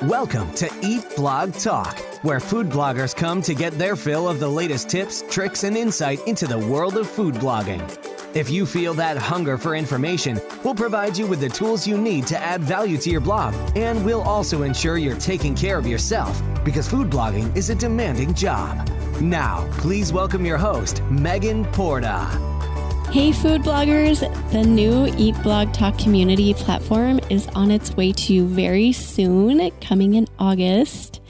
Welcome to Eat Blog Talk, where food bloggers come to get their fill of the latest tips, tricks, and insight into the world of food blogging. If you feel that hunger for information, we'll provide you with the tools you need to add value to your blog, and we'll also ensure you're taking care of yourself, because food blogging is a demanding job. Now, please welcome your host, Megan Porta. Hey food bloggers, the new Eat Blog Talk community platform is on its way to you very soon, coming in August.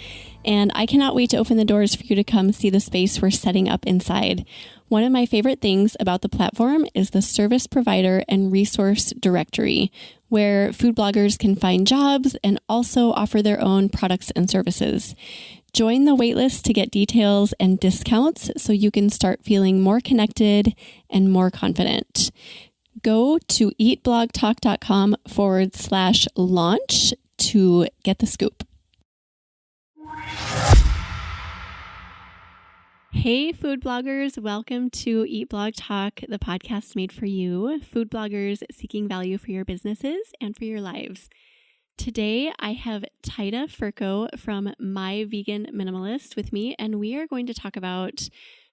And I cannot wait to open the doors for you to come see the space we're setting up inside. One of my favorite things about the platform is the service provider and resource directory, where food bloggers can find jobs and also offer their own products and services. Join the waitlist to get details and discounts so you can start feeling more connected and more confident. Go to eatblogtalk.com/launch to get the scoop. Hey food bloggers, welcome to Eat Blog Talk, the podcast made for you, food bloggers seeking value for your businesses and for your lives. Today, I have Tajda Ferko from My Vegan Minimalist with me, and we are going to talk about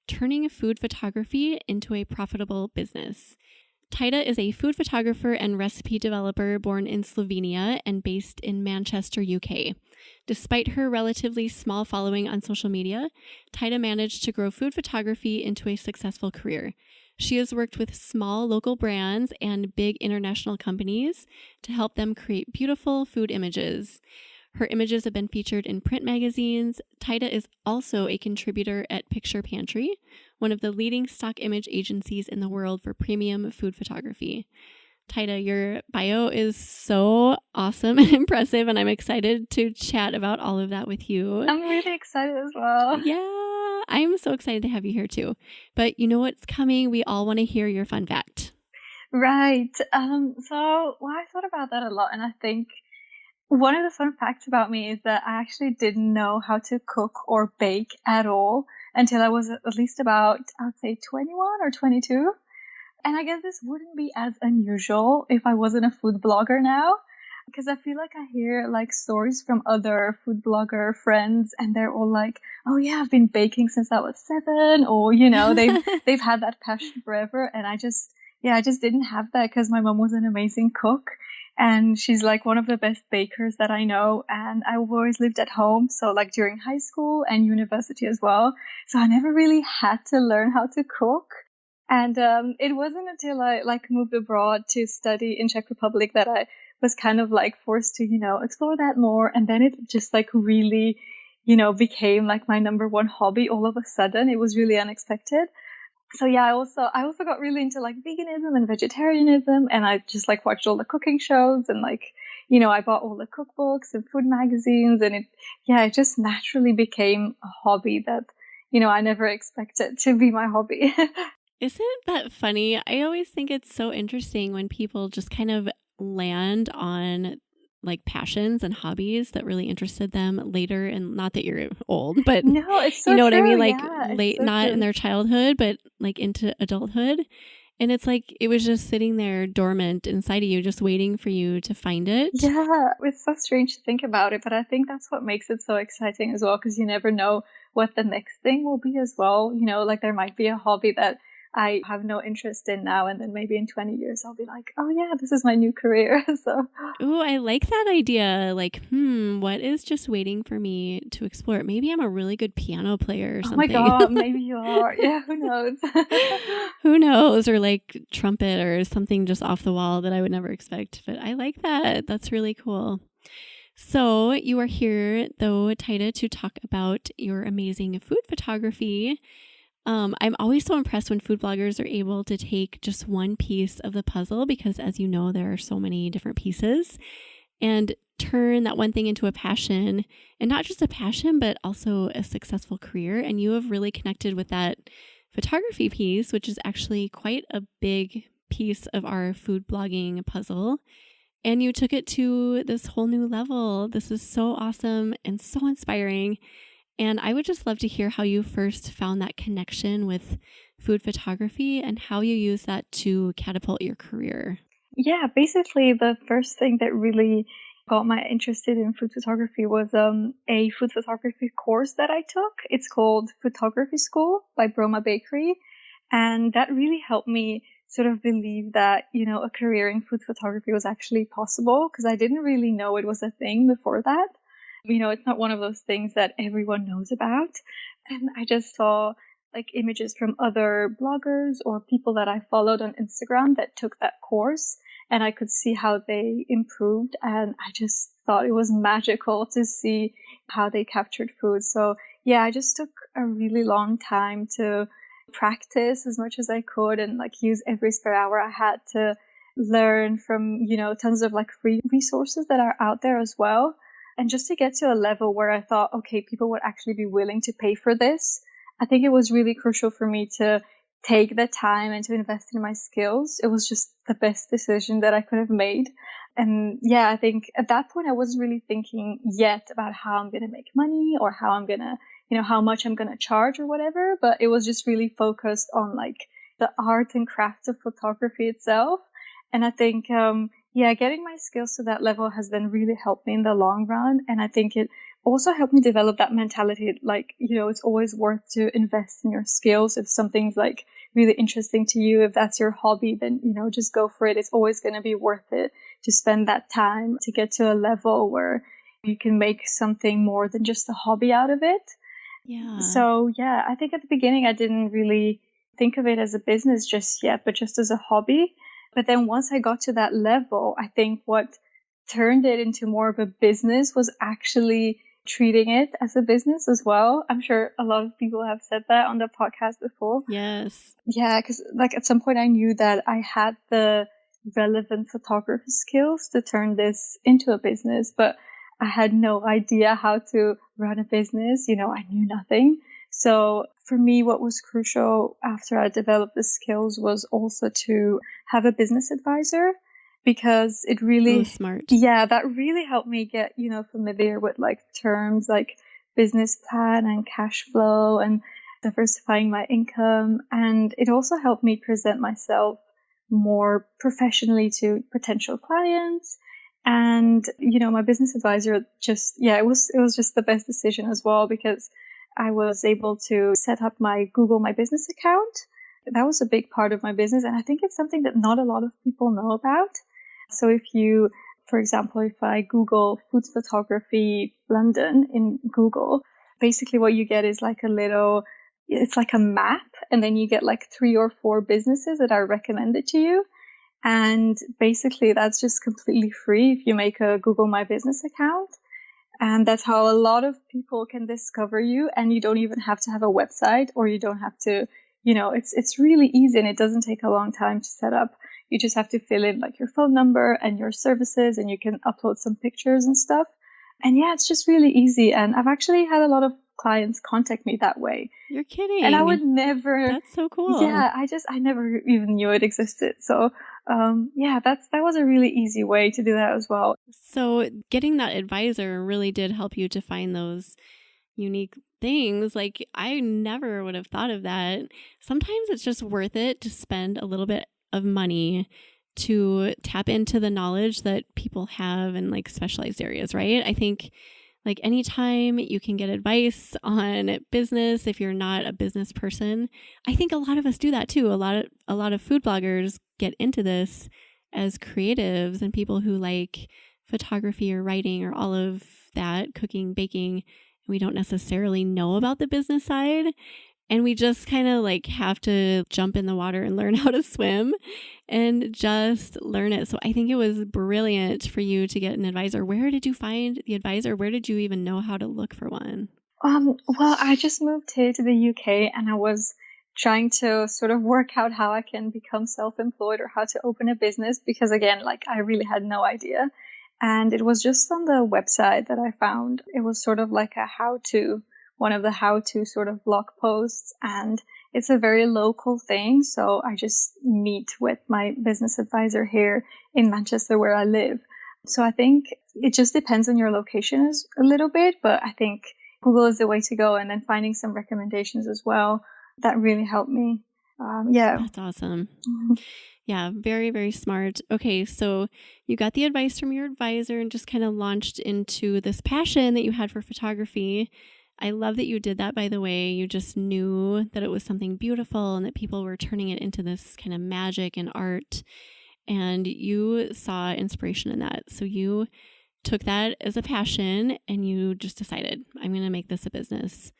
turning food photography into a profitable business. Tajda is a food photographer and recipe developer born in Slovenia and based in Manchester, UK. Despite her relatively small following on social media, Tajda managed to grow food photography into a successful career. She has worked with small local brands and big international companies to help them create beautiful food images. Her images have been featured in print magazines. Tajda is also a contributor at Picture Pantry, one of the leading stock image agencies in the world for premium food photography. Tajda, your bio is so awesome and impressive, and I'm excited to chat about all of that with you. I'm really excited as well. Yeah, I'm so excited to have you here too. But you know what's coming? We all want to hear your fun fact. Right. So I thought about that a lot, and I think one of the fun facts about me is that I actually didn't know how to cook or bake at all until I was at least about, I would say, 21 or 22. And I guess this wouldn't be as unusual if I wasn't a food blogger now, because I feel like I hear like stories from other food blogger friends, and they're all like, "Oh yeah, I've been baking since I was 7," or they've had that passion forever. And I just didn't have that because my mom was an amazing cook, and she's like one of the best bakers that I know. And I've always lived at home, so like during high school and university as well. So I never really had to learn how to cook. And it wasn't until I like moved abroad to study in Czech Republic that I was kind of like forced to, explore that more. And then it just like really, became like my number one hobby all of a sudden. It was really unexpected. So yeah, I also got really into like veganism and vegetarianism, and I just like watched all the cooking shows, and like, I bought all the cookbooks and food magazines, and it just naturally became a hobby that, I never expected to be my hobby. Isn't that funny? I always think it's so interesting when people just kind of land on like passions and hobbies that really interested them later. And not that you're old, but no, it's so you know what true. I mean? Like It's so not true. in their childhood, but like into adulthood. And it's like it was just sitting there dormant inside of you, just waiting for you to find it. Yeah, it's so strange to think about it, but I think that's what makes it so exciting as well, because you never know what the next thing will be as well. Like there might be a hobby that I have no interest in now, and then maybe in 20 years I'll be like, oh yeah, this is my new career. So, ooh, I like that idea. Like, what is just waiting for me to explore? Maybe I'm a really good piano player or something. Oh my God, maybe you are. Yeah, who knows? Who knows? Or like trumpet or something just off the wall that I would never expect. But I like that. That's really cool. So you are here, though, Tajda, to talk about your amazing food photography. I'm always so impressed when food bloggers are able to take just one piece of the puzzle, because as you know, there are so many different pieces, and turn that one thing into a passion, and not just a passion, but also a successful career. And you have really connected with that photography piece, which is actually quite a big piece of our food blogging puzzle. And you took it to this whole new level. This is so awesome and so inspiring. And I would just love to hear how you first found that connection with food photography and how you use that to catapult your career. Yeah, basically the first thing that really got my interested in food photography was a food photography course that I took. It's called Photography School by Broma Bakery. And that really helped me sort of believe that, a career in food photography was actually possible, because I didn't really know it was a thing before that. It's not one of those things that everyone knows about. And I just saw like images from other bloggers or people that I followed on Instagram that took that course, and I could see how they improved. And I just thought it was magical to see how they captured food. So yeah, I just took a really long time to practice as much as I could and like use every spare hour I had to learn from, tons of like free resources that are out there as well. And just to get to a level where I thought, okay, people would actually be willing to pay for this. I think it was really crucial for me to take the time and to invest in my skills. It was just the best decision that I could have made. And yeah, I think at that point I wasn't really thinking yet about how I'm going to make money or how I'm going to, how much I'm going to charge or whatever. But it was just really focused on like the art and craft of photography itself. And I think, getting my skills to that level has then really helped me in the long run. And I think it also helped me develop that mentality. Like, it's always worth to invest in your skills. If something's like really interesting to you, if that's your hobby, then, just go for it. It's always going to be worth it to spend that time to get to a level where you can make something more than just a hobby out of it. Yeah. So yeah, I think at the beginning I didn't really think of it as a business just yet, but just as a hobby. But then once I got to that level, I think what turned it into more of a business was actually treating it as a business as well. I'm sure a lot of people have said that on the podcast before. Yes. Yeah, because like at some point I knew that I had the relevant photography skills to turn this into a business, but I had no idea how to run a business. I knew nothing. So for me, what was crucial after I developed the skills was also to have a business advisor, because it really, smart. Yeah, that really helped me get, familiar with like terms like business plan and cash flow and diversifying my income. And it also helped me present myself more professionally to potential clients. And, my business advisor it was just the best decision as well, because I was able to set up my Google My Business account. That was a big part of my business. And I think it's something that not a lot of people know about. So for example, if I Google food photography London in Google, basically what you get is like it's like a map. And then you get like 3 or 4 businesses that are recommended to you. And basically that's just completely free if you make a Google My Business account. And that's how a lot of people can discover you. And you don't even have to have a website, or you don't have to, it's really easy, and it doesn't take a long time to set up. You just have to fill in like your phone number and your services, and you can upload some pictures and stuff. And yeah, it's just really easy. And I've actually had a lot of clients contact me that way. You're kidding. And I would never. That's so cool. Yeah, I never even knew it existed. So that was a really easy way to do that as well. So getting that advisor really did help you to find those unique things. Like I never would have thought of that. Sometimes it's just worth it to spend a little bit of money to tap into the knowledge that people have in like specialized areas, right? I think like anytime you can get advice on business, if you're not a business person, I think a lot of us do that too. A lot of food bloggers get into this as creatives and people who like photography or writing or all of that, cooking, baking. We don't necessarily know about the business side. And we just kind of like have to jump in the water and learn how to swim and just learn it. So I think it was brilliant for you to get an advisor. Where did you find the advisor? Where did you even know how to look for one? Well, I just moved here to the UK, and I was trying to sort of work out how I can become self-employed or how to open a business, because again, like I really had no idea. And it was just on the website that I found. It was sort of like one of the how-to sort of blog posts, and it's a very local thing. So I just meet with my business advisor here in Manchester where I live. So I think it just depends on your location a little bit, but I think Google is the way to go, and then finding some recommendations as well. That really helped me. Yeah. That's awesome. Yeah, very, very smart. Okay, so you got the advice from your advisor and just kind of launched into this passion that you had for photography. I love that you did that, by the way. You just knew that it was something beautiful and that people were turning it into this kind of magic and art. And you saw inspiration in that. So you took that as a passion and you just decided, I'm going to make this a business.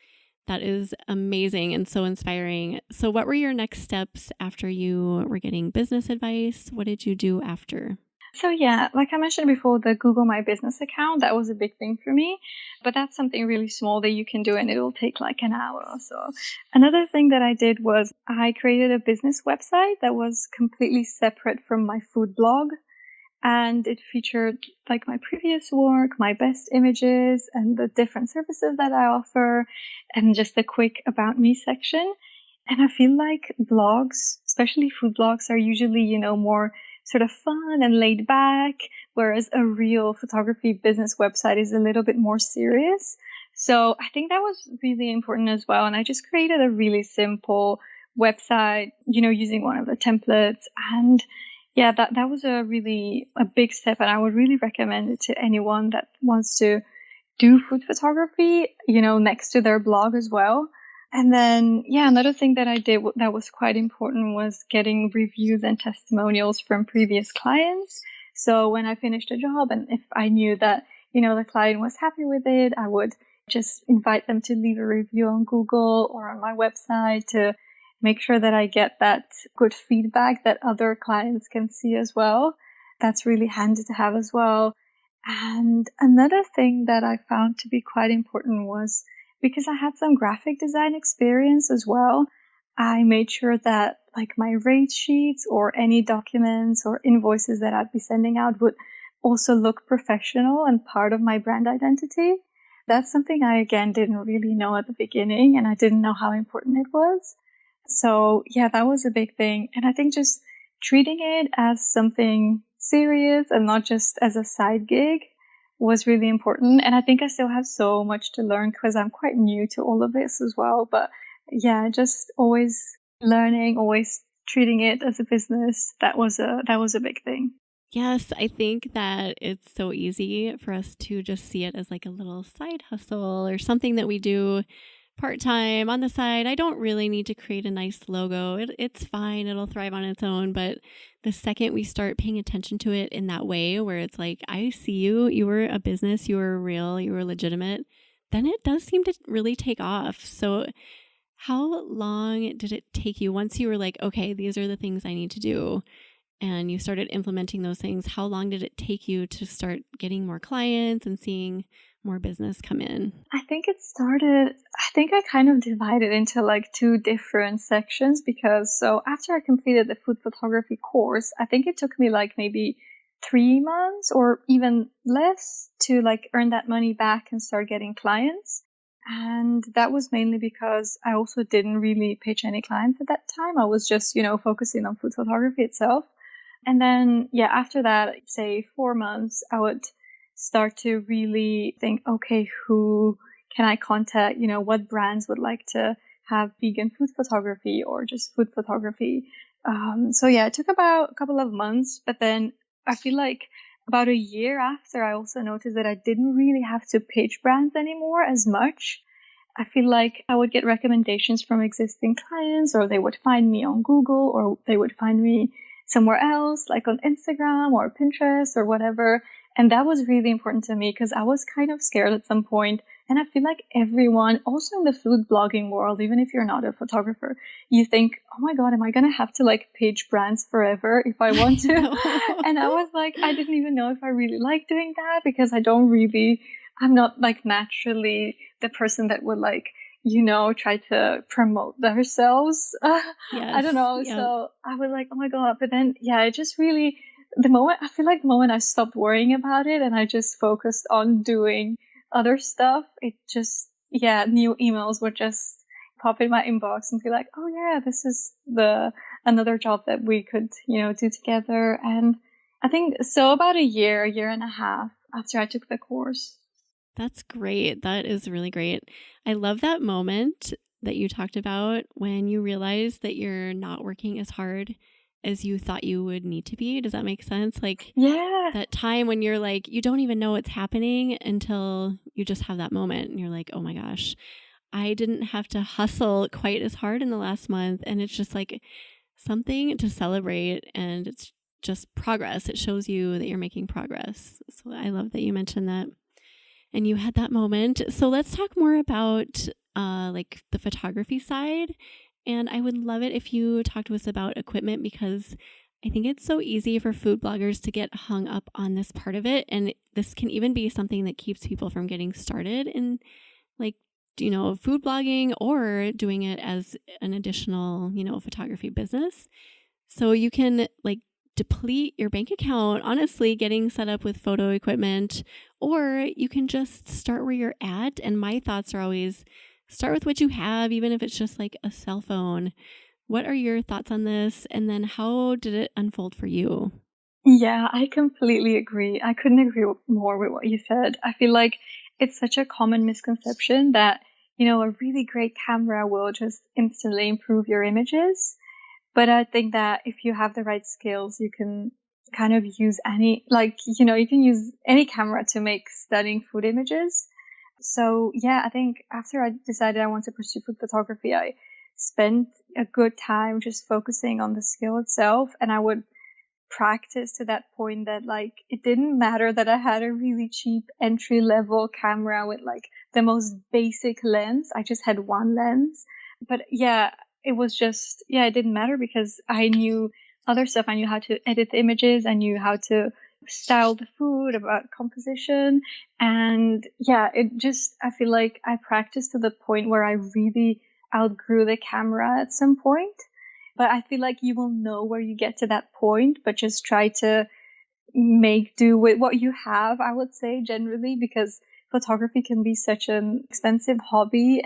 That is amazing and so inspiring. So what were your next steps after you were getting business advice? What did you do after? So yeah, like I mentioned before, the Google My Business account, that was a big thing for me. But that's something really small that you can do and it'll take like an hour or so. Another thing that I did was I created a business website that was completely separate from my food blog. And it featured like my previous work, my best images, and the different services that I offer, and just a quick about me section. And I feel like blogs, especially food blogs, are usually, more sort of fun and laid back, whereas a real photography business website is a little bit more serious. So I think that was really important as well. And I just created a really simple website, using one of the templates. And yeah, that was a big step, and I would really recommend it to anyone that wants to do food photography, next to their blog as well. And then, yeah, another thing that I did that was quite important was getting reviews and testimonials from previous clients. So when I finished a job and if I knew that, the client was happy with it, I would just invite them to leave a review on Google or on my website to make sure that I get that good feedback that other clients can see as well. That's really handy to have as well. And another thing that I found to be quite important was because I had some graphic design experience as well, I made sure that like my rate sheets or any documents or invoices that I'd be sending out would also look professional and part of my brand identity. That's something I, again, didn't really know at the beginning, and I didn't know how important it was. So yeah, that was a big thing. And I think just treating it as something serious and not just as a side gig was really important. And I think I still have so much to learn because I'm quite new to all of this as well. But yeah, just always learning, always treating it as a business. That was a big thing. Yes, I think that it's so easy for us to just see it as like a little side hustle or something that we do part-time on the side. I don't really need to create a nice logo. It's fine. It'll thrive on its own. But the second we start paying attention to it in that way, where it's like, I see you, you were a business, you were real, you were legitimate, then it does seem to really take off. So how long did it take you once you were like, okay, these are the things I need to do, and you started implementing those things? How long did it take you to start getting more clients and seeing more business come in? I think I kind of divided into like two different sections because so after I completed the food photography course, I think it took me like maybe 3 months or even less to like earn that money back and start getting clients. And that was mainly because I also didn't really pitch any clients at that time. I was just, focusing on food photography itself. And then, yeah, after that, say 4 months, I would start to really think, okay, who can I contact? What brands would like to have vegan food photography or just food photography? So yeah, it took about a couple of months, but then I feel like about a year after, I also noticed that I didn't really have to pitch brands anymore as much. I feel like I would get recommendations from existing clients, or they would find me on Google, or they would find me somewhere else, like on Instagram or Pinterest or whatever. And that was really important to me because I was kind of scared at some point. And I feel like everyone, also in the food blogging world, even if you're not a photographer, you think, oh my God, am I going to have to like page brands forever if I want to? And I was like, I didn't even know if I really like doing that because I'm not like naturally the person that would like, try to promote themselves. Yes, I don't know. yep. So I was like, oh my God. But then, yeah, it just really, the moment I stopped worrying about it and I just focused on doing other stuff, it just, yeah, new emails would just pop in my inbox and be like, oh yeah, this is another job that we could, do together. And I think so about a year and a half after I took the course. That's great. That is really great. I love that moment that you talked about when you realize that you're not working as hard as you thought you would need to be. Does that make sense? Like Yeah. that time when you're like, you don't even know what's happening until you just have that moment and you're like, oh my gosh, I didn't have to hustle quite as hard in the last month. And it's just like something to celebrate, and it's just progress. It shows you that you're making progress. So I love that you mentioned that and you had that moment. So let's talk more about like the photography side. And I would love it if you talk to us about equipment, because I think it's so easy for food bloggers to get hung up on this part of it. And this can even be something that keeps people from getting started in like, food blogging or doing it as an additional, photography business. So you can like deplete your bank account, honestly, getting set up with photo equipment, or you can just start where you're at. And my thoughts are always start with what you have, even if it's just like a cell phone. What are your thoughts on this? And then how did it unfold for you? Yeah, I completely agree. I couldn't agree more with what you said. I feel like it's such a common misconception that, a really great camera will just instantly improve your images. But I think that if you have the right skills, you can kind of use you can use any camera to make stunning food images. So yeah, I think after I decided I want to pursue food photography, I spent a good time just focusing on the skill itself. And I would practice to that point that like it didn't matter that I had a really cheap entry level camera with like the most basic lens. I just had one lens. But yeah, it was just, it didn't matter because I knew other stuff. I knew how to edit the images. I knew how to style the food, about composition. And yeah, I feel like I practiced to the point where I really outgrew the camera at some point. But I feel like you will know where you get to that point, but just try to make do with what you have, I would say, generally, because photography can be such an expensive hobby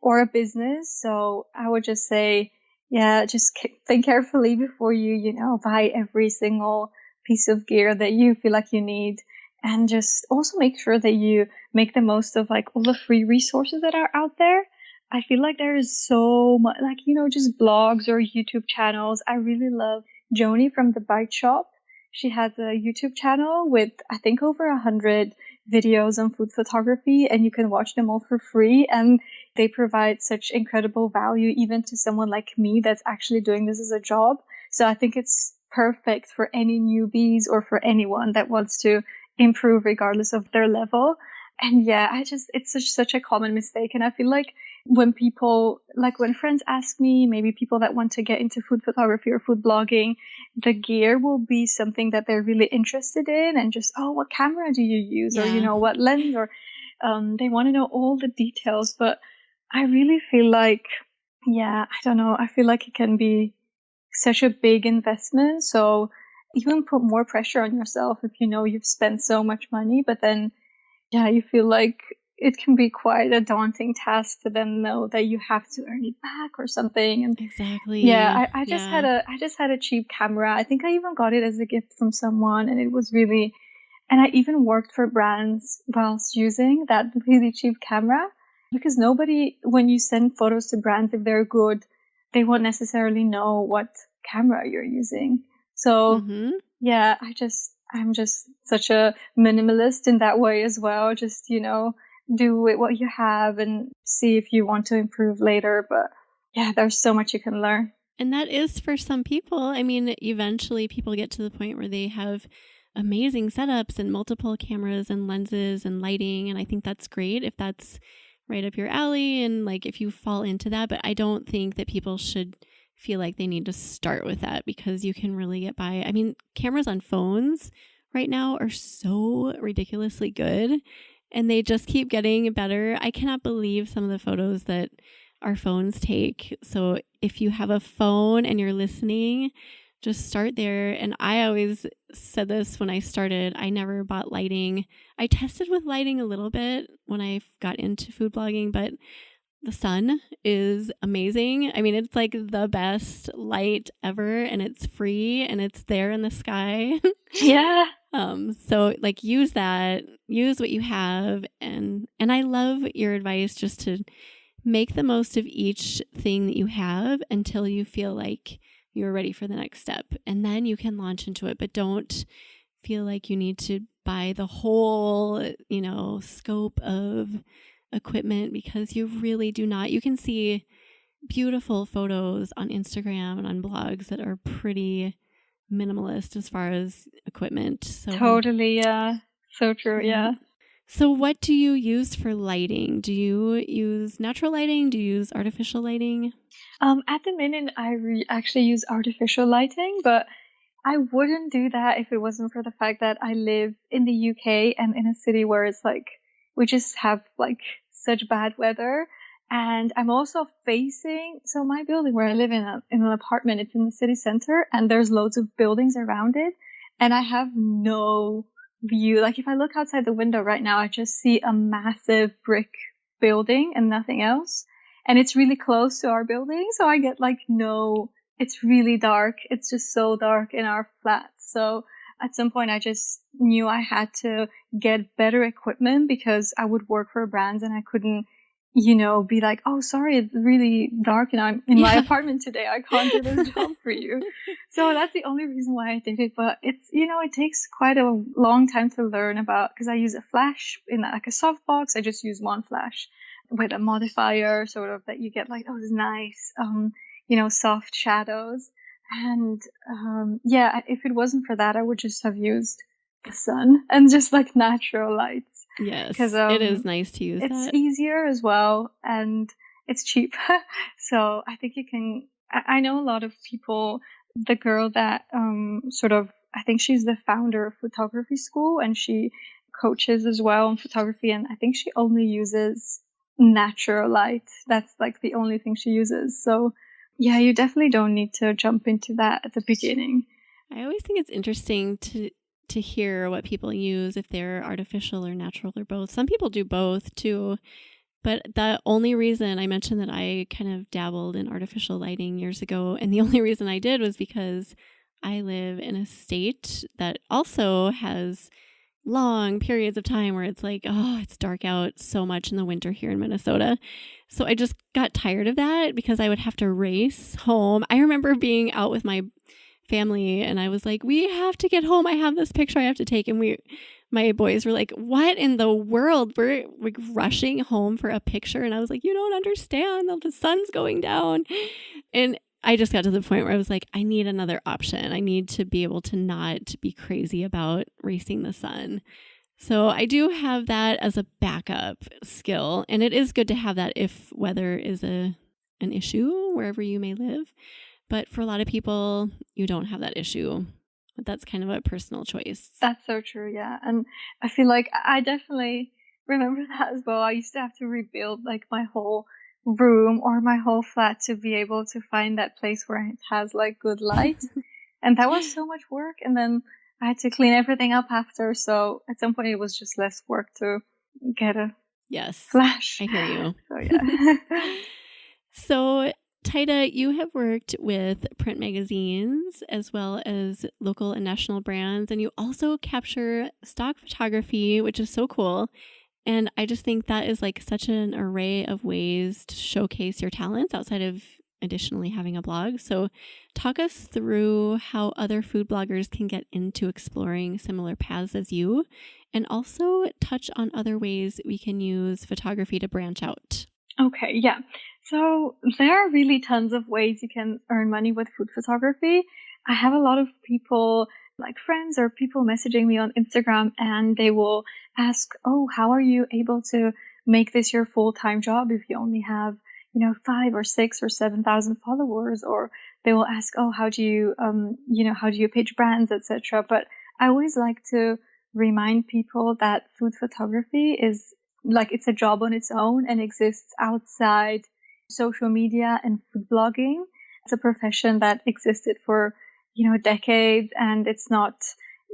or a business. So I would just say, just think carefully before you, buy every single piece of gear that you feel like you need. And just also make sure that you make the most of like all the free resources that are out there. I feel like there is so much, like, just blogs or YouTube channels. I really love Joni from The Bite Shop. She has a YouTube channel with, I think, over 100 videos on food photography, and you can watch them all for free. And they provide such incredible value, even to someone like me that's actually doing this as a job. So I think it's perfect for any newbies or for anyone that wants to improve regardless of their level. And yeah, it's such a common mistake. And I feel like when friends ask me, maybe people that want to get into food photography or food blogging, the gear will be something that they're really interested in, and just, what camera do you use? Yeah. Or, what lens, or, they want to know all the details. But I really feel like, I don't know. I feel like it can be such a big investment. So even put more pressure on yourself if you've spent so much money, but then you feel like it can be quite a daunting task to then know that you have to earn it back or something. And exactly. Yeah, I just had a cheap camera. I think I even got it as a gift from someone, and it was really, and I even worked for brands whilst using that really cheap camera, because when you send photos to brands, if they're good, they won't necessarily know what camera you're using. So yeah, I'm just such a minimalist in that way as well. Just, do with what you have and see if you want to improve later. But yeah, there's so much you can learn. And that is for some people. I mean, eventually people get to the point where they have amazing setups and multiple cameras and lenses and lighting. And I think that's great if that's right up your alley and like if you fall into that. But I don't think that people should feel like they need to start with that, because you can really get by. I mean, cameras on phones right now are so ridiculously good, and they just keep getting better. I cannot believe some of the photos that our phones take. So if you have a phone and you're listening, just start there. And I always said this when I started, I never bought lighting. I tested with lighting a little bit when I got into food blogging, but the sun is amazing. I mean, it's like the best light ever, and it's free and it's there in the sky. Yeah. So like use what you have. And I love your advice just to make the most of each thing that you have until you feel like you're ready for the next step. And then you can launch into it, but don't feel like you need to buy the whole, scope of equipment, because you really do not. You can see beautiful photos on Instagram and on blogs that are pretty minimalist as far as equipment. So Totally, yeah. So true, yeah. So what do you use for lighting? Do you use natural lighting? Do you use artificial lighting? At the minute, I actually use artificial lighting, but I wouldn't do that if it wasn't for the fact that I live in the UK and in a city where it's like, we just have like such bad weather. And I'm also so my building where I live in an apartment, it's in the city center and there's loads of buildings around it. And I have no view. Like if I look outside the window right now, I just see a massive brick building and nothing else. And it's really close to our building. So I get like it's really dark. It's just so dark in our flat. So at some point I just knew I had to get better equipment because I would work for brands and I couldn't, be like, oh, sorry, it's really dark and I'm in my apartment today. I can't do this job for you. So that's the only reason why I did it. But it's, it takes quite a long time to learn about, because I use a flash in like a softbox. I just use one flash with a modifier sort of that you get like those nice, soft shadows. And, if it wasn't for that, I would just have used the sun and just like natural lights. Yes, because it is nice to use it's easier as well, and it's cheap. So I think you can, I know a lot of people, the girl that I think she's the founder of photography school and she coaches as well in photography, and I think she only uses natural light. That's like the only thing she uses. So yeah, you definitely don't need to jump into that at the beginning. I always think it's interesting to hear what people use, if they're artificial or natural or both. Some people do both too. But the only reason I mentioned that I kind of dabbled in artificial lighting years ago, and the only reason I did was because I live in a state that also has long periods of time where it's like, oh, it's dark out so much in the winter here in Minnesota. So I just got tired of that because I would have to race home. I remember being out with my family and I was like, we have to get home. I have this picture I have to take. And my boys were like, what in the world? We're like rushing home for a picture. And I was like, you don't understand. The sun's going down. And I just got to the point where I was like, I need another option. I need to be able to not be crazy about racing the sun. So I do have that as a backup skill. And it is good to have that if weather is an issue wherever you may live. But for a lot of people, you don't have that issue. But that's kind of a personal choice. That's so true, yeah. And I feel like I definitely remember that as well. I used to have to rebuild like my whole room or my whole flat to be able to find that place where it has like good light. And that was so much work. And then I had to clean everything up after. So at some point it was just less work to get a flash. I hear you. So yeah. So Tajda, you have worked with print magazines as well as local and national brands, and you also capture stock photography, which is so cool. And I just think that is like such an array of ways to showcase your talents outside of additionally having a blog. So talk us through how other food bloggers can get into exploring similar paths as you, and also touch on other ways we can use photography to branch out. Okay, yeah. So there are really tons of ways you can earn money with food photography. I have a lot of people, like friends or people messaging me on Instagram, and they will ask, oh, how are you able to make this your full-time job if you only have, 5 or 6 or 7,000 followers? Or they will ask, oh, how do you pitch brands, etc. But I always like to remind people that food photography is like, it's a job on its own and exists outside social media and food blogging. It's a profession that existed for, decades, and it's not,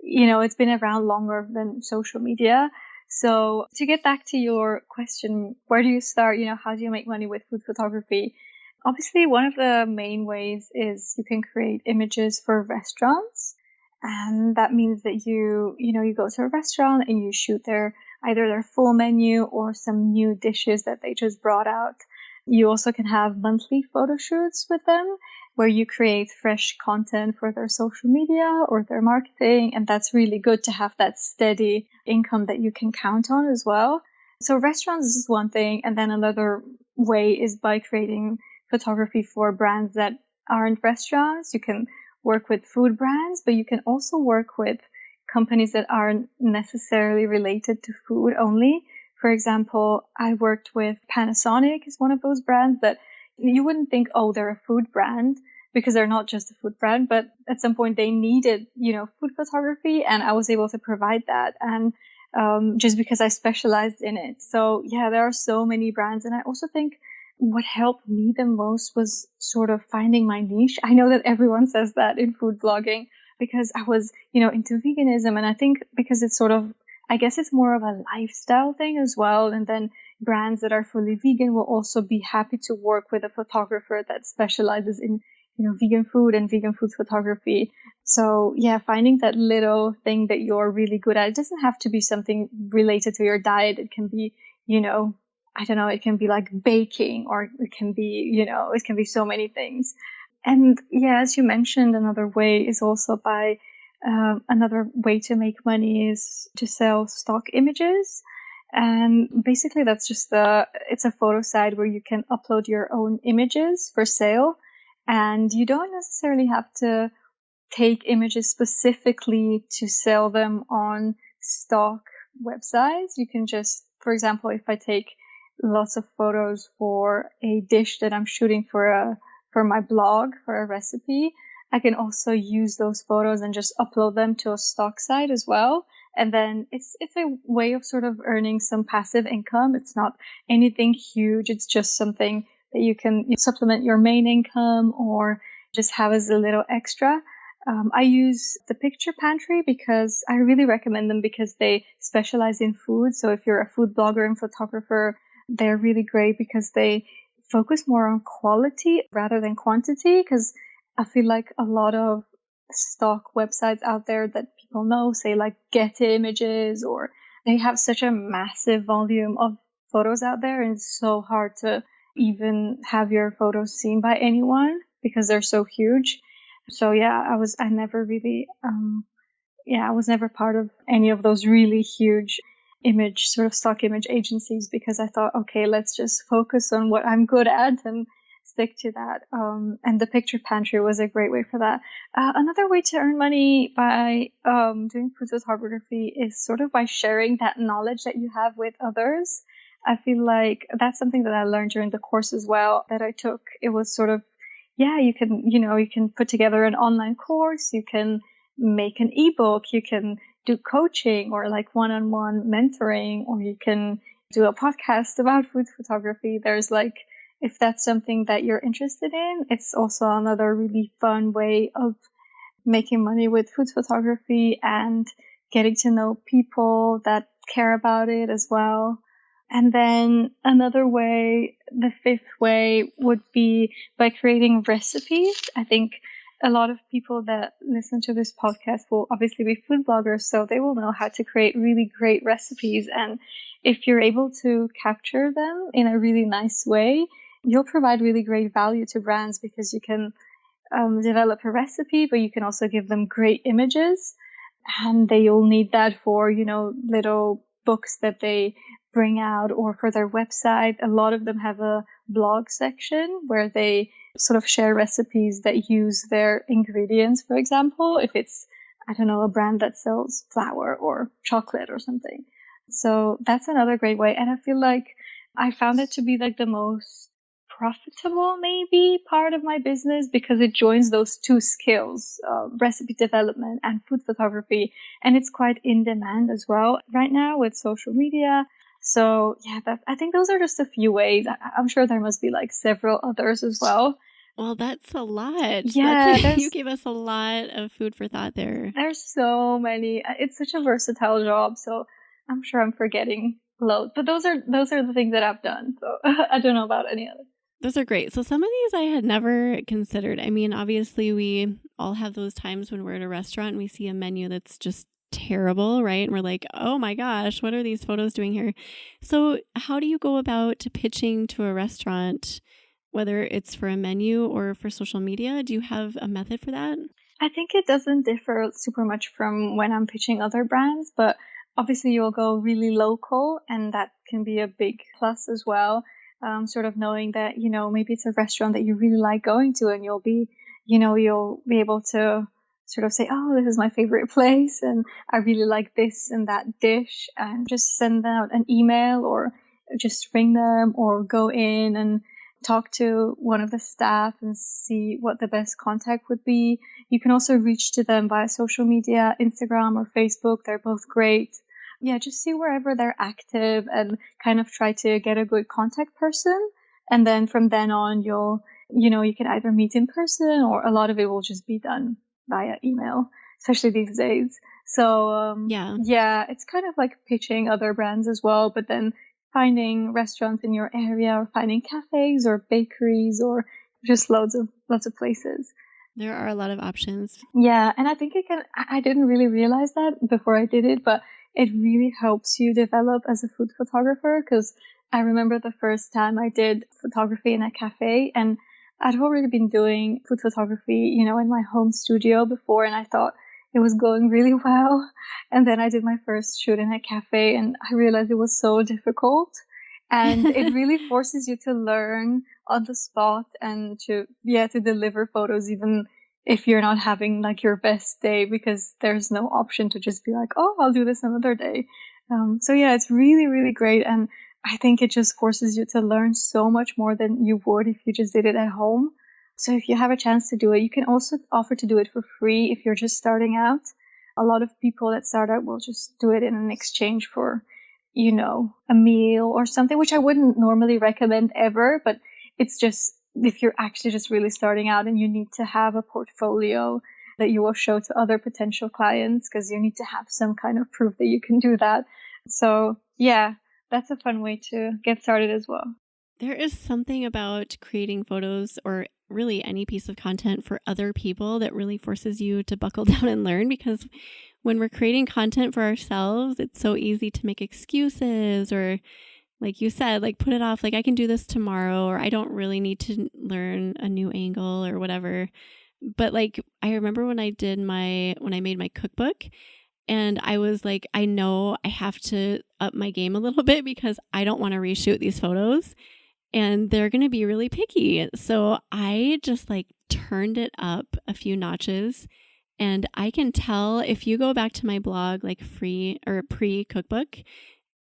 it's been around longer than social media. So to get back to your question, where do you start? How do you make money with food photography? Obviously, one of the main ways is you can create images for restaurants. And that means that you go to a restaurant and you shoot either their full menu or some new dishes that they just brought out. You also can have monthly photo shoots with them where you create fresh content for their social media or their marketing. And that's really good to have that steady income that you can count on as well. So restaurants is one thing. And then another way is by creating photography for brands that aren't restaurants. You can work with food brands, but you can also work with companies that aren't necessarily related to food only. For example, I worked with Panasonic, is one of those brands that you wouldn't think, oh, they're a food brand, because they're not just a food brand, but at some point they needed, food photography, and I was able to provide that. And just because I specialized in it. So yeah, there are so many brands. And I also think what helped me the most was sort of finding my niche. I know that everyone says that in food blogging because I was, into veganism. And I think because it's sort of, I guess it's more of a lifestyle thing as well. And then brands that are fully vegan will also be happy to work with a photographer that specializes in, vegan food and vegan food photography. So yeah, finding that little thing that you're really good at. It doesn't have to be something related to your diet. It can be, I don't know, it can be like baking, or it can be, it can be so many things. And yeah, as you mentioned, another way is also by, another way to make money is to sell stock images. And basically that's just it's a photo site where you can upload your own images for sale. And you don't necessarily have to take images specifically to sell them on stock websites. You can just, for example, if I take lots of photos for a dish that I'm shooting for my blog, for a recipe, I can also use those photos and just upload them to a stock site as well. And then it's a way of sort of earning some passive income. It's not anything huge. It's just something that you can supplement your main income or just have as a little extra. I use the Picture Pantry because I really recommend them because they specialize in food. So if you're a food blogger and photographer, they're really great because they focus more on quality rather than quantity. Because I feel like a lot of stock websites out there that people know, say like Get Images, or they have such a massive volume of photos out there, and it's so hard to even have your photos seen by anyone because they're so huge. So yeah, I was never part of any of those really huge sort of stock image agencies, because I thought, okay, let's just focus on what I'm good at and stick to that. And the Picture Pantry was a great way for that. Another way to earn money by doing food photography is sort of by sharing that knowledge that you have with others. I feel like that's something that I learned during the course as well that I took. It was sort of, you can put together an online course, you can make an ebook, you can do coaching or like one-on-one mentoring, or you can do a podcast about food photography. There's like, if that's something that you're interested in, it's also another really fun way of making money with food photography and getting to know people that care about it as well. And then another way, the fifth way, would be by creating recipes. I think a lot of people that listen to this podcast will obviously be food bloggers, so they will know how to create really great recipes. And if you're able to capture them in a really nice way, you'll provide really great value to brands, because you can develop a recipe, but you can also give them great images, and they'll need that for, little books that they bring out or for their website. A lot of them have a blog section where they sort of share recipes that use their ingredients. For example, if it's, I don't know, a brand that sells flour or chocolate or something. So that's another great way. And I feel like I found it to be like the most profitable maybe part of my business, because it joins those two skills, recipe development and food photography. And it's quite in demand as well right now with social media. So yeah, I think those are just a few ways. I'm sure there must be like several others as well. Well, that's a lot. Yeah, you gave us a lot of food for thought there. There's so many. It's such a versatile job, so I'm sure I'm forgetting loads. But those are the things that I've done. So I don't know about any others. Those are great. So some of these I had never considered. I mean, obviously we all have those times when we're at a restaurant and we see a menu that's just terrible, right? And we're like, oh my gosh, what are these photos doing here? So how do you go about pitching to a restaurant, whether it's for a menu or for social media? Do you have a method for that? I think it doesn't differ super much from when I'm pitching other brands, but obviously you'll go really local, and that can be a big plus as well. Sort of knowing that, maybe it's a restaurant that you really like going to, and you'll be able to sort of say, oh, this is my favorite place, and I really like this and that dish, and just send out an email or just ring them or go in and talk to one of the staff and see what the best contact would be. You can also reach to them via social media, Instagram or Facebook. They're both great. Yeah, just see wherever they're active and kind of try to get a good contact person. And then from then on, you can either meet in person, or a lot of it will just be done via email, especially these days. So, yeah, it's kind of like pitching other brands as well, but then finding restaurants in your area, or finding cafes or bakeries, or just lots of places. There are a lot of options. Yeah, and I think I didn't really realize that before I did it, but it really helps you develop as a food photographer, because I remember the first time I did photography in a cafe, and I'd already been doing food photography, in my home studio before, and I thought it was going really well. And then I did my first shoot in a cafe, and I realized it was so difficult. And it really forces you to learn on the spot and to deliver photos, even if you're not having like your best day, because there's no option to just be like, oh, I'll do this another day. So yeah, it's really, really great. And I think it just forces you to learn so much more than you would if you just did it at home. So if you have a chance to do it, you can also offer to do it for free if you're just starting out. A lot of people that start out will just do it in an exchange for, a meal or something, which I wouldn't normally recommend ever, but it's just, if you're actually just really starting out and you need to have a portfolio that you will show to other potential clients, because you need to have some kind of proof that you can do that. So yeah, that's a fun way to get started as well. There is something about creating photos, or really any piece of content for other people, that really forces you to buckle down and learn, because when we're creating content for ourselves, it's so easy to make excuses, or like you said, like put it off, like I can do this tomorrow, or I don't really need to learn a new angle or whatever. But like, I remember when I made my cookbook, and I was like, I know I have to up my game a little bit, because I don't want to reshoot these photos, and they're going to be really picky. So I just like turned it up a few notches, and I can tell if you go back to my blog, like pre-cookbook,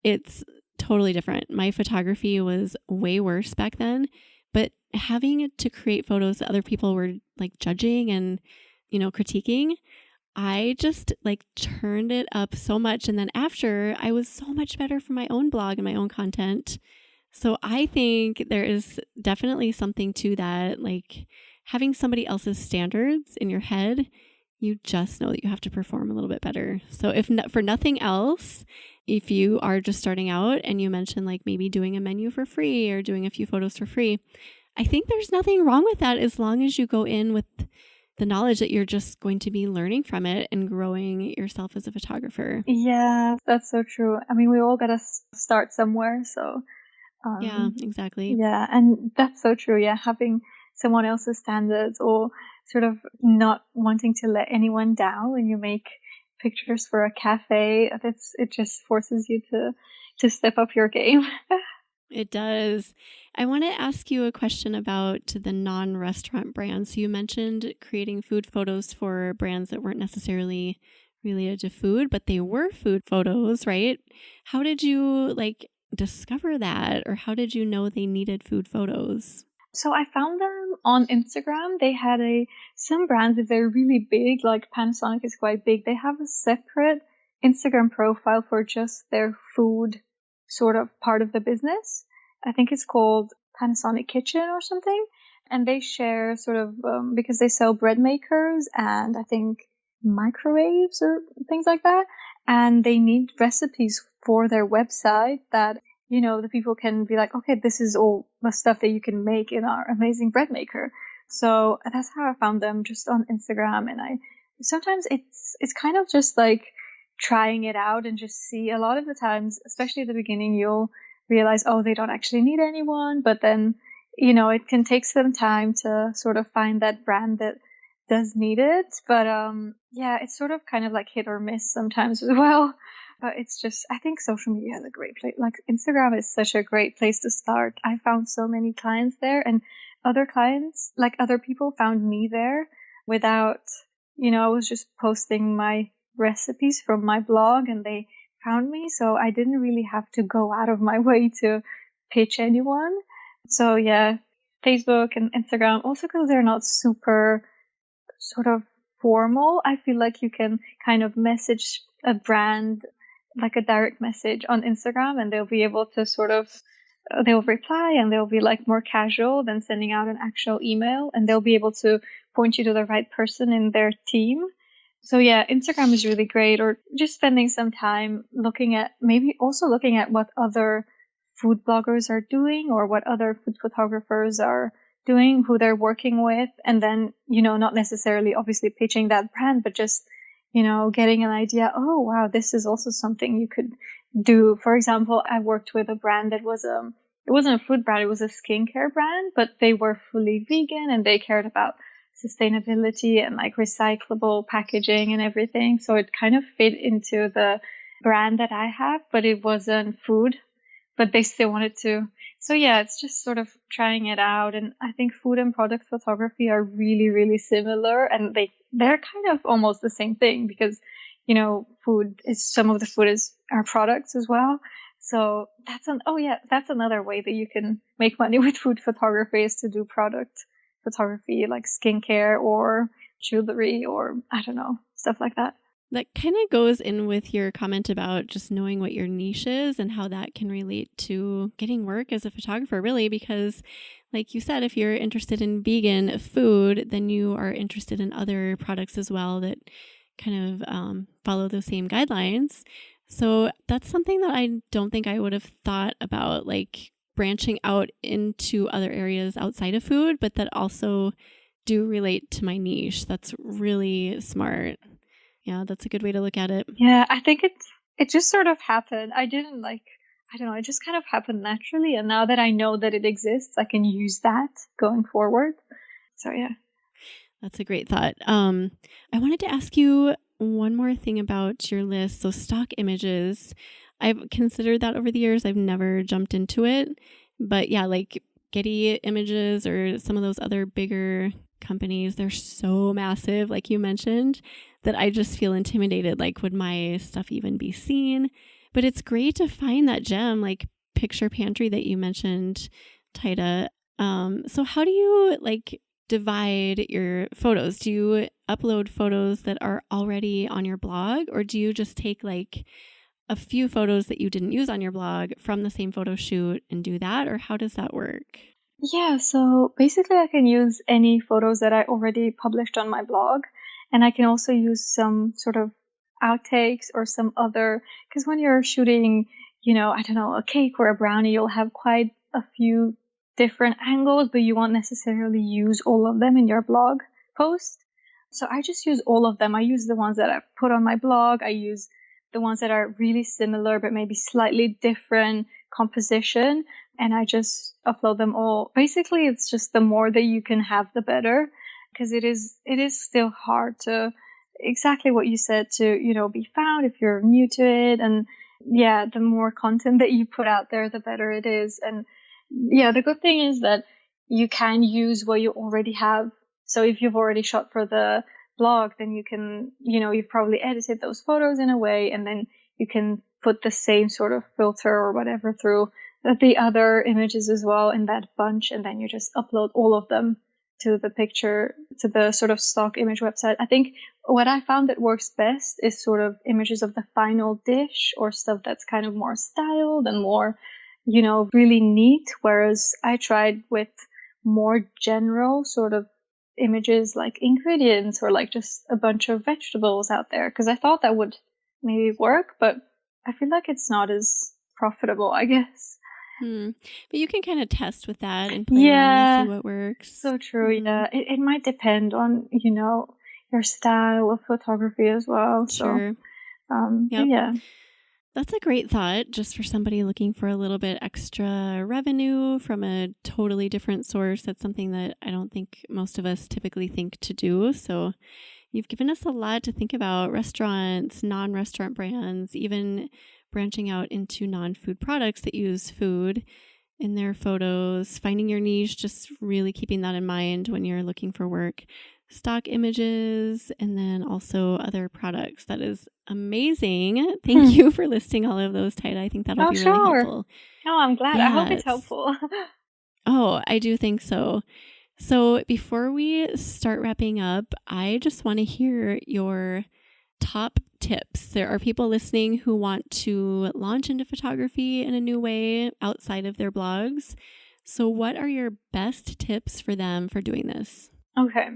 it's totally different. My photography was way worse back then, but having to create photos that other people were like judging and, critiquing, I just like turned it up so much. And then after, I was so much better for my own blog and my own content. So I think there is definitely something to that, like having somebody else's standards in your head. You just know that you have to perform a little bit better. So if for nothing else, if you are just starting out and you mentioned like maybe doing a menu for free or doing a few photos for free, I think there's nothing wrong with that, as long as you go in with the knowledge that you're just going to be learning from it and growing yourself as a photographer. Yeah, that's so true. I mean, we all got to start somewhere. So yeah, exactly. Yeah, and that's so true. Yeah, having someone else's standards, or sort of not wanting to let anyone down when you make pictures for a cafe, it just forces you to step up your game. It does. I want to ask you a question about the non-restaurant brands. So you mentioned creating food photos for brands that weren't necessarily related to food, but they were food photos, right? How did you discover that, or how did you know they needed food photos? So I found them on Instagram. They had some brands, if they're really big, like Panasonic is quite big, they have a separate Instagram profile for just their food sort of part of the business. I think it's called Panasonic Kitchen or something. And they share sort of, because they sell bread makers and I think microwaves or things like that. And they need recipes for their website that, the people can be like, okay, this is all the stuff that you can make in our amazing bread maker. So that's how I found them, just on Instagram. And sometimes it's kind of just like trying it out and just see. A lot of the times, especially at the beginning, you'll realize, oh, they don't actually need anyone. But then, it can take some time to sort of find that brand that does need it. But yeah, it's sort of kind of like hit or miss sometimes as well. But it's just, I think social media is a great place. Like Instagram is such a great place to start. I found so many clients there, and other clients, like other people found me there without, I was just posting my recipes from my blog and they found me. So I didn't really have to go out of my way to pitch anyone. So yeah, Facebook and Instagram, also because they're not super sort of formal, I feel like you can kind of message a brand like a direct message on Instagram and they'll be able to sort of, they'll reply and they'll be like more casual than sending out an actual email, and they'll be able to point you to the right person in their team. So yeah, Instagram is really great, or just spending some time looking at what other food bloggers are doing or what other food photographers are doing, who they're working with. And then, not necessarily obviously pitching that brand, but just, getting an idea. Oh, wow, this is also something you could do. For example, I worked with a brand that was, it wasn't a food brand, it was a skincare brand, but they were fully vegan and they cared about sustainability and like recyclable packaging and everything. So it kind of fit into the brand that I have, but it wasn't food, but they still wanted to. So yeah, it's just sort of trying it out. And I think food and product photography are really, really similar, and they're kind of almost the same thing because, some of the food is our products as well. So that's another way that you can make money with food photography, is to do product photography like skincare or jewelry or I don't know, stuff like that. That kind of goes in with your comment about just knowing what your niche is and how that can relate to getting work as a photographer, really, because like you said, if you're interested in vegan food, then you are interested in other products as well that kind of follow those same guidelines. So that's something that I don't think I would have thought about, like branching out into other areas outside of food, but that also do relate to my niche. That's really smart. Yeah, that's a good way to look at it. Yeah, I think it just sort of happened. I don't know, it just kind of happened naturally. And now that I know that it exists, I can use that going forward. So yeah. That's a great thought. I wanted to ask you one more thing about your list. So stock images, I've considered that over the years. I've never jumped into it. But yeah, like Getty Images or some of those other bigger companies, they're so massive, like you mentioned, that I just feel intimidated. Like, would my stuff even be seen? But it's great to find that gem, like Picture Pantry that you mentioned, Tajda. So how do you like divide your photos? Do you upload photos that are already on your blog, or do you just take like a few photos that you didn't use on your blog from the same photo shoot and do that? Or how does that work? Yeah, so basically I can use any photos that I already published on my blog, and I can also use some sort of outtakes or some other, because when you're shooting, I don't know, a cake or a brownie, you'll have quite a few different angles, but you won't necessarily use all of them in your blog post. So I just use all of them. I use the ones that I've put on my blog. I use the ones that are really similar, but maybe slightly different composition, and I just upload them all. Basically, it's just the more that you can have, the better, because it is still hard to, exactly what you said, to, be found if you're new to it. And yeah, the more content that you put out there, the better it is. And yeah, the good thing is that you can use what you already have. So if you've already shot for the blog, then you can, you've probably edited those photos in a way, and then you can put the same sort of filter or whatever through the other images as well in that bunch, and then you just upload all of them to the sort of stock image website. I think what I found that works best is sort of images of the final dish or stuff that's kind of more styled and more, really neat. Whereas I tried with more general sort of images like ingredients or like just a bunch of vegetables out there, because I thought that would maybe work, but I feel like it's not as profitable, I guess. But you can kind of test with that and play around and see what works. So true. Yeah, it might depend on your style of photography as well. Sure. So, Yep. Yeah. That's a great thought, just for somebody looking for a little bit extra revenue from a totally different source. That's something that I don't think most of us typically think to do. So you've given us a lot to think about: restaurants, non-restaurant brands, even branching out into non-food products that use food in their photos, finding your niche, just really keeping that in mind when you're looking for work, stock images, and then also other products. That is amazing. Thank you for listing all of those, Tajda. I think that'll Oh, be really sure. helpful. Oh, I'm glad. I hope it's Yes. helpful. Oh, I do think so. So before we start wrapping up, I just want to hear your top tips. There are people listening who want to launch into photography in a new way outside of their blogs. So what are your best tips for them for doing this? Okay.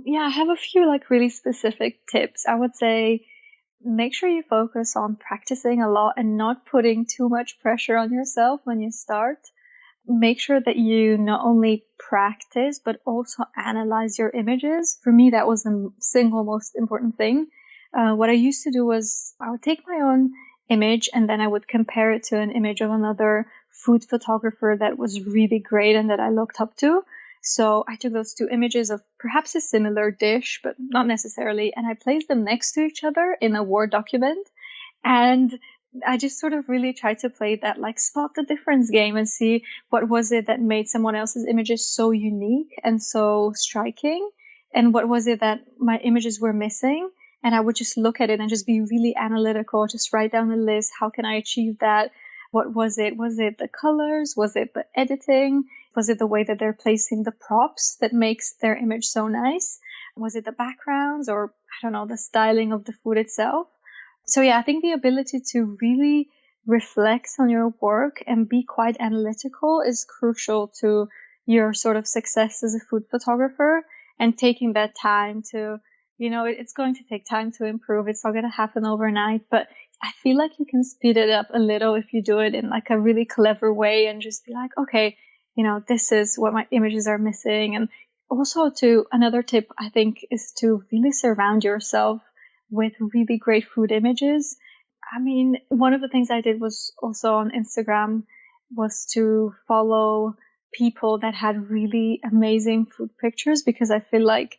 Yeah, I have a few like really specific tips. I would say make sure you focus on practicing a lot and not putting too much pressure on yourself when you start. Make sure that you not only practice, but also analyze your images. For me, that was the single most important thing. What I used to do was I would take my own image and then I would compare it to an image of another food photographer that was really great and that I looked up to. So I took those two images of perhaps a similar dish, but not necessarily, and I placed them next to each other in a Word document. And I just sort of really tried to play that like spot the difference game and see what was it that made someone else's images so unique and so striking, and what was it that my images were missing. And I would just look at it and just be really analytical, just write down a list. How can I achieve that? What was it? Was it the colors? Was it the editing? Was it the way that they're placing the props that makes their image so nice? Was it the backgrounds, or I don't know, the styling of the food itself? So yeah, I think the ability to really reflect on your work and be quite analytical is crucial to your sort of success as a food photographer, and taking that time to, it's going to take time to improve. It's not going to happen overnight, but I feel like you can speed it up a little if you do it in like a really clever way and just be like, okay, this is what my images are missing. And also another tip I think is to really surround yourself with really great food images. I mean, one of the things I did was also on Instagram was to follow people that had really amazing food pictures, because I feel like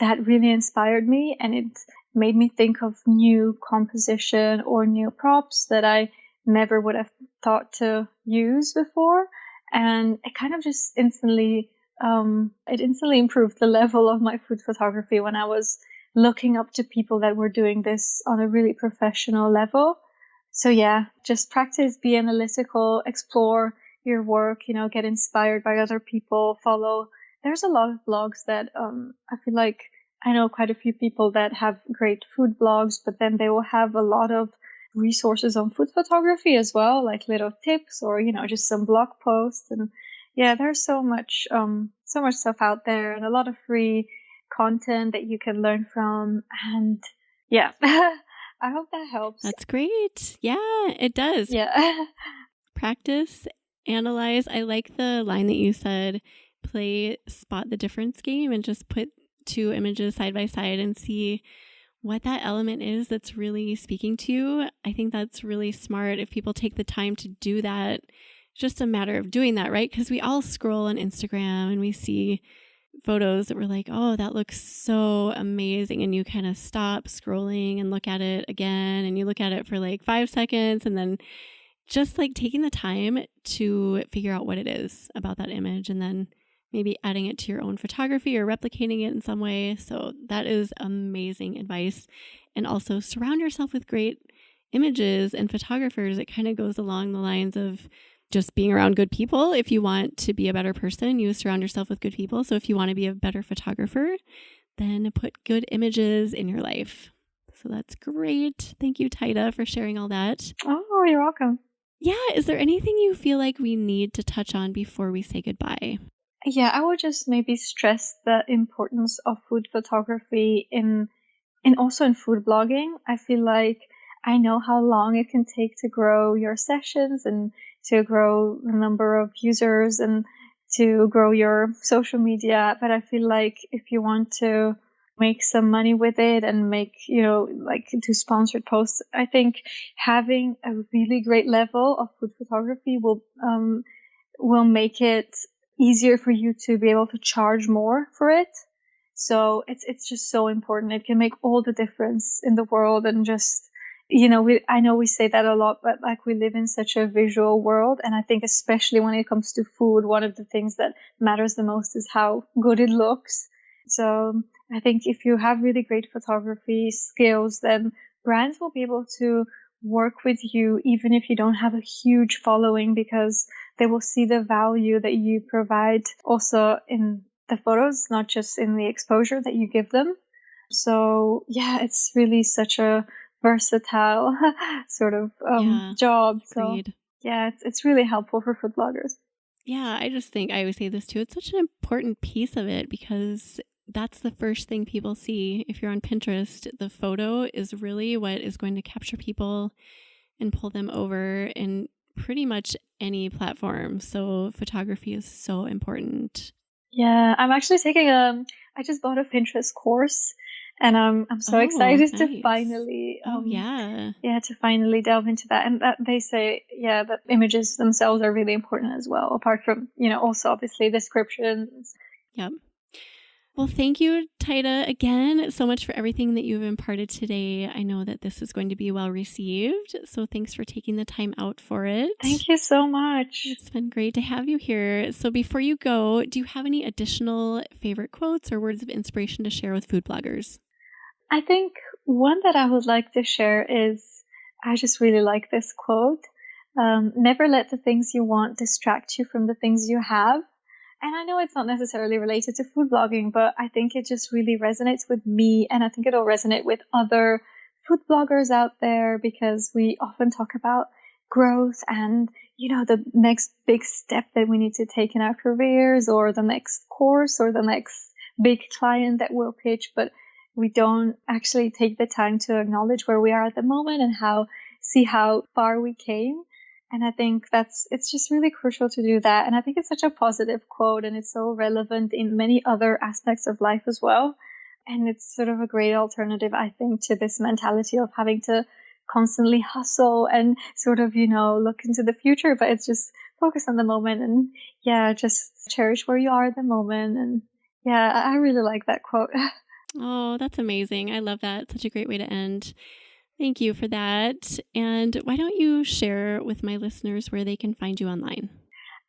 that really inspired me and it made me think of new composition or new props that I never would have thought to use before. And it kind of just instantly improved the level of my food photography when I was looking up to people that were doing this on a really professional level. So yeah, just practice, be analytical, explore your work, get inspired by other people, there's a lot of blogs that I feel like I know quite a few people that have great food blogs, but then they will have a lot of resources on food photography as well, like little tips or, just some blog posts. And yeah, there's so much stuff out there and a lot of free content that you can learn from. And yeah, I hope that helps. That's great. Yeah, it does. Yeah. Practice, analyze. I like the line that you said, play spot the difference game, and just put two images side by side and see what that element is that's really speaking to you. I think that's really smart. If people take the time to do that, it's just a matter of doing that, right? Because we all scroll on Instagram and we see photos that we're like, oh, that looks so amazing. And you kind of stop scrolling and look at it again. And you look at it for like 5 seconds, and then just like taking the time to figure out what it is about that image, and then maybe adding it to your own photography or replicating it in some way. So that is amazing advice. And also surround yourself with great images and photographers. It kind of goes along the lines of just being around good people. If you want to be a better person, you surround yourself with good people. So if you want to be a better photographer, then put good images in your life. So that's great. Thank you, Tajda, for sharing all that. Oh, you're welcome. Yeah. Is there anything you feel like we need to touch on before we say goodbye? Yeah, I would just maybe stress the importance of food photography in also in food blogging. I feel like I know how long it can take to grow your sessions and to grow the number of users and to grow your social media. But I feel like if you want to make some money with it and make, like do sponsored posts. I think having a really great level of food photography will make it easier for you to be able to charge more for it. So it's just so important. It can make all the difference in the world. And just, I know we say that a lot, but like we live in such a visual world. And I think especially when it comes to food, one of the things that matters the most is how good it looks. So I think if you have really great photography skills, then brands will be able to work with you even if you don't have a huge following, because they will see the value that you provide also in the photos, not just in the exposure that you give them. So yeah, it's really such a versatile sort of job. Agreed. So yeah, it's really helpful for food bloggers. Yeah, I just think, I always say this too, it's such an important piece of it because that's the first thing people see. If you're on Pinterest, the photo is really what is going to capture people and pull them over in pretty much any platform. So photography is so important. Yeah, I'm actually taking I just bought a Pinterest course, and I'm so excited to finally to finally delve into that. And that they say that images themselves are really important as well, apart from also obviously descriptions. Yep. Well, thank you, Tajda, again so much for everything that you've imparted today. I know that this is going to be well received, so thanks for taking the time out for it. Thank you so much. It's been great to have you here. So before you go, do you have any additional favorite quotes or words of inspiration to share with food bloggers? I think one that I would like to share is, I just really like this quote. Never let the things you want distract you from the things you have. And I know it's not necessarily related to food blogging, but I think it just really resonates with me. And I think it'll resonate with other food bloggers out there, because we often talk about growth and, the next big step that we need to take in our careers, or the next course, or the next big client that we'll pitch. But we don't actually take the time to acknowledge where we are at the moment and see how far we came. And I think it's just really crucial to do that. And I think it's such a positive quote, and it's so relevant in many other aspects of life as well. And it's sort of a great alternative, I think, to this mentality of having to constantly hustle and sort of, look into the future. But it's just focus on the moment and just cherish where you are at the moment. And I really like that quote. Oh, that's amazing. I love that. Such a great way to end. Thank you for that. And why don't you share with my listeners where they can find you online?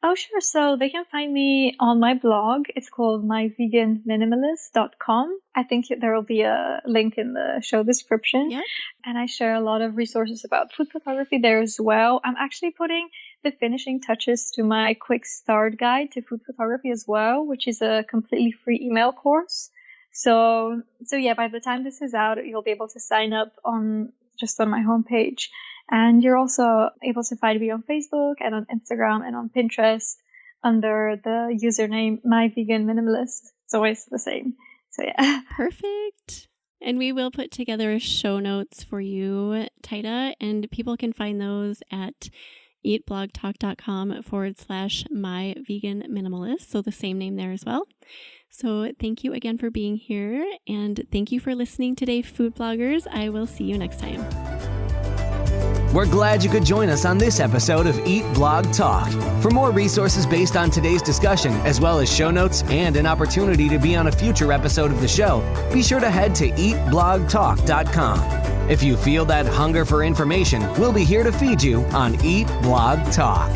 Oh, sure. So they can find me on my blog. It's called myveganminimalist.com. I think there will be a link in the show description. Yeah. And I share a lot of resources about food photography there as well. I'm actually putting the finishing touches to my quick start guide to food photography as well, which is a completely free email course. So by the time this is out, you'll be able to sign up on my homepage. And you're also able to find me on Facebook and on Instagram and on Pinterest under the username myveganminimalist. It's always the same. So yeah. Perfect. And we will put together show notes for you, Tajda, and people can find those at eatblogtalk.com/myveganminimalist. So the same name there as well. So thank you again for being here, and thank you for listening today, food bloggers. I will see you next time. We're glad you could join us on this episode of Eat Blog Talk. For more resources based on today's discussion, as well as show notes and an opportunity to be on a future episode of the show, be sure to head to eatblogtalk.com. If you feel that hunger for information, we'll be here to feed you on Eat Blog Talk.